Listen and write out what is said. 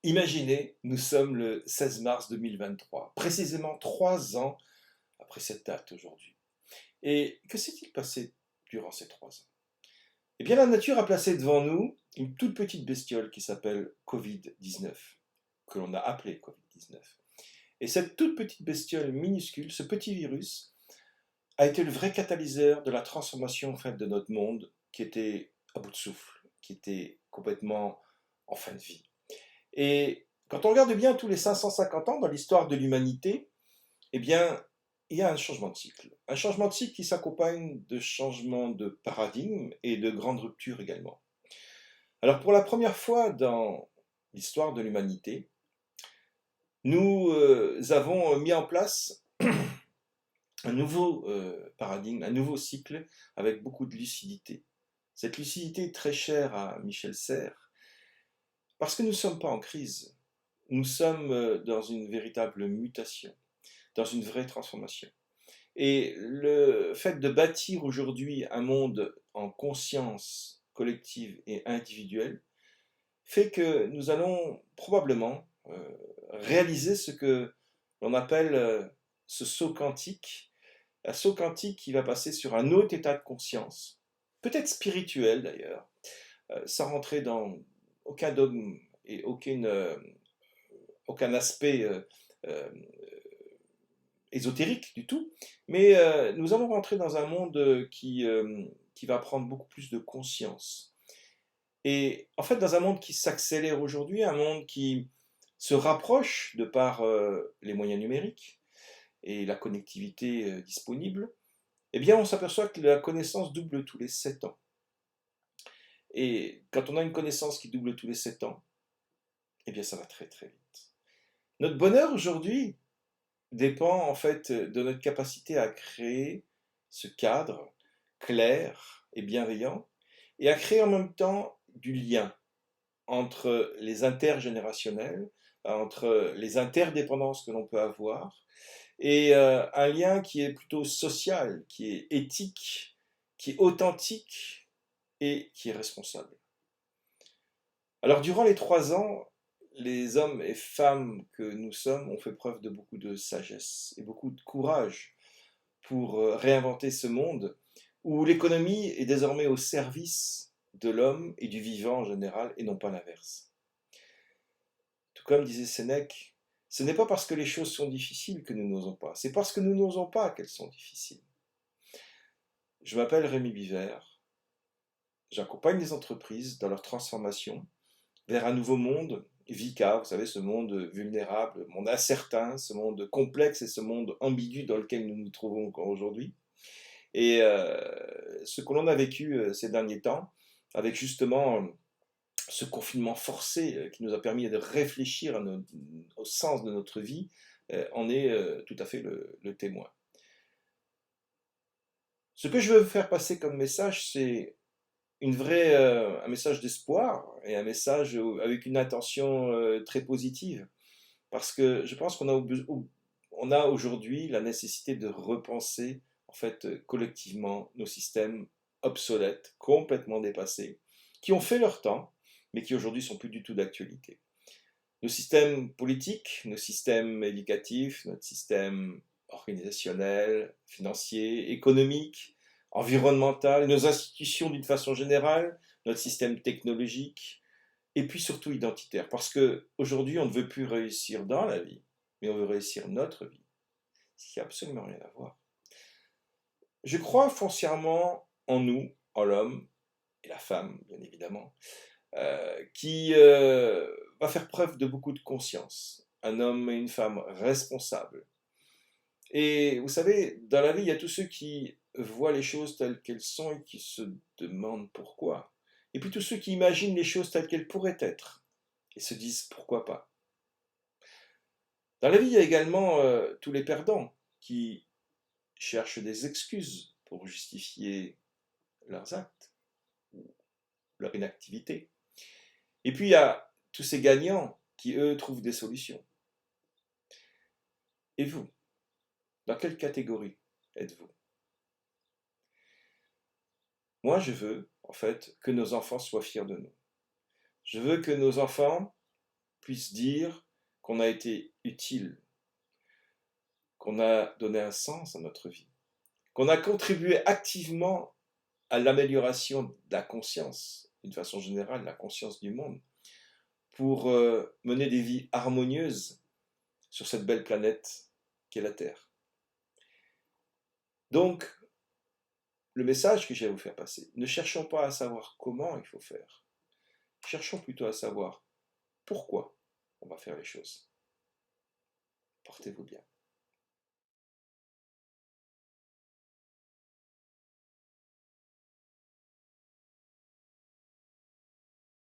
Imaginez, nous sommes le 16 mars 2023, précisément 3 ans après cette date aujourd'hui. Et que s'est-il passé durant ces 3 ans? Eh bien, la nature a placé devant nous une toute petite bestiole qui s'appelle Covid-19, que l'on a appelée Covid-19. Et cette toute petite bestiole minuscule, ce petit virus, a été le vrai catalyseur de la transformation en fait, de notre monde qui était à bout de souffle, qui était complètement en fin de vie. Et quand on regarde bien tous les 550 ans dans l'histoire de l'humanité, eh bien, il y a un changement de cycle. Un changement de cycle qui s'accompagne de changements de paradigme et de grandes ruptures également. Alors, pour la première fois dans l'histoire de l'humanité, nous avons mis en place un nouveau paradigme, un nouveau cycle avec beaucoup de lucidité. Cette lucidité est très chère à Michel Serres, parce que nous ne sommes pas en crise. Nous sommes dans une véritable mutation, dans une vraie transformation. Et le fait de bâtir aujourd'hui un monde en conscience collective et individuelle fait que nous allons probablement réaliser ce que l'on appelle ce saut quantique, un saut quantique qui va passer sur un autre état de conscience, peut-être spirituel d'ailleurs, sans rentrer dans aucun dogme et aucun aspect euh, ésotérique du tout, mais nous allons rentrer dans un monde qui va prendre beaucoup plus de conscience. Et en fait, dans un monde qui s'accélère aujourd'hui, un monde qui se rapproche de par les moyens numériques et la connectivité disponible, eh bien, on s'aperçoit que la connaissance double tous les 7 ans. Et quand on a une connaissance qui double tous les 7 ans, eh bien, ça va très très vite. Notre bonheur aujourd'hui, dépend en fait de notre capacité à créer ce cadre clair et bienveillant et à créer en même temps du lien entre les intergénérationnels, entre les interdépendances que l'on peut avoir et un lien qui est plutôt social, qui est éthique, qui est authentique et qui est responsable. Alors durant les 3 ans, les hommes et femmes que nous sommes ont fait preuve de beaucoup de sagesse et beaucoup de courage pour réinventer ce monde où l'économie est désormais au service de l'homme et du vivant en général et non pas l'inverse. Tout comme disait Sénèque, ce n'est pas parce que les choses sont difficiles que nous n'osons pas, c'est parce que nous n'osons pas qu'elles sont difficiles. Je m'appelle Rémi Biver, j'accompagne les entreprises dans leur transformation vers un nouveau monde, VICA, vous savez, ce monde vulnérable, monde incertain, ce monde complexe et ce monde ambigu dans lequel nous nous trouvons encore aujourd'hui. Et ce que l'on a vécu ces derniers temps, avec justement ce confinement forcé qui nous a permis de réfléchir au sens de notre vie, en est tout à fait le témoin. Ce que je veux faire passer comme message, c'est un message d'espoir et un message avec une intention très positive. Parce que je pense on a aujourd'hui la nécessité de repenser en fait collectivement nos systèmes obsolètes, complètement dépassés, qui ont fait leur temps, mais qui aujourd'hui sont plus du tout d'actualité. Nos systèmes politiques, nos systèmes éducatifs, notre système organisationnel, financier, économique, environnemental, nos institutions d'une façon générale, notre système technologique, et puis surtout identitaire. Parce qu'aujourd'hui, on ne veut plus réussir dans la vie, mais on veut réussir notre vie, ce qui n'a absolument rien à voir. Je crois foncièrement en nous, en l'homme, et la femme, bien évidemment, qui va faire preuve de beaucoup de conscience. Un homme et une femme responsables. Et vous savez, dans la vie, il y a tous ceux qui voient les choses telles qu'elles sont et qui se demandent pourquoi. Et puis tous ceux qui imaginent les choses telles qu'elles pourraient être et se disent pourquoi pas. Dans la vie, il y a également tous les perdants qui cherchent des excuses pour justifier leurs actes ou leur inactivité. Et puis il y a tous ces gagnants qui, eux, trouvent des solutions. Et vous, dans quelle catégorie êtes-vous? Moi, je veux, en fait, que nos enfants soient fiers de nous. Je veux que nos enfants puisse dire qu'on a été utile, qu'on a donné un sens à notre vie, qu'on a contribué activement à l'amélioration de la conscience, d'une façon générale, la conscience du monde, pour mener des vies harmonieuses sur cette belle planète qu'est la Terre. Donc, le message que j'ai à vous faire passer, ne cherchons pas à savoir comment il faut faire, cherchons plutôt à savoir pourquoi on va faire les choses. Portez-vous bien.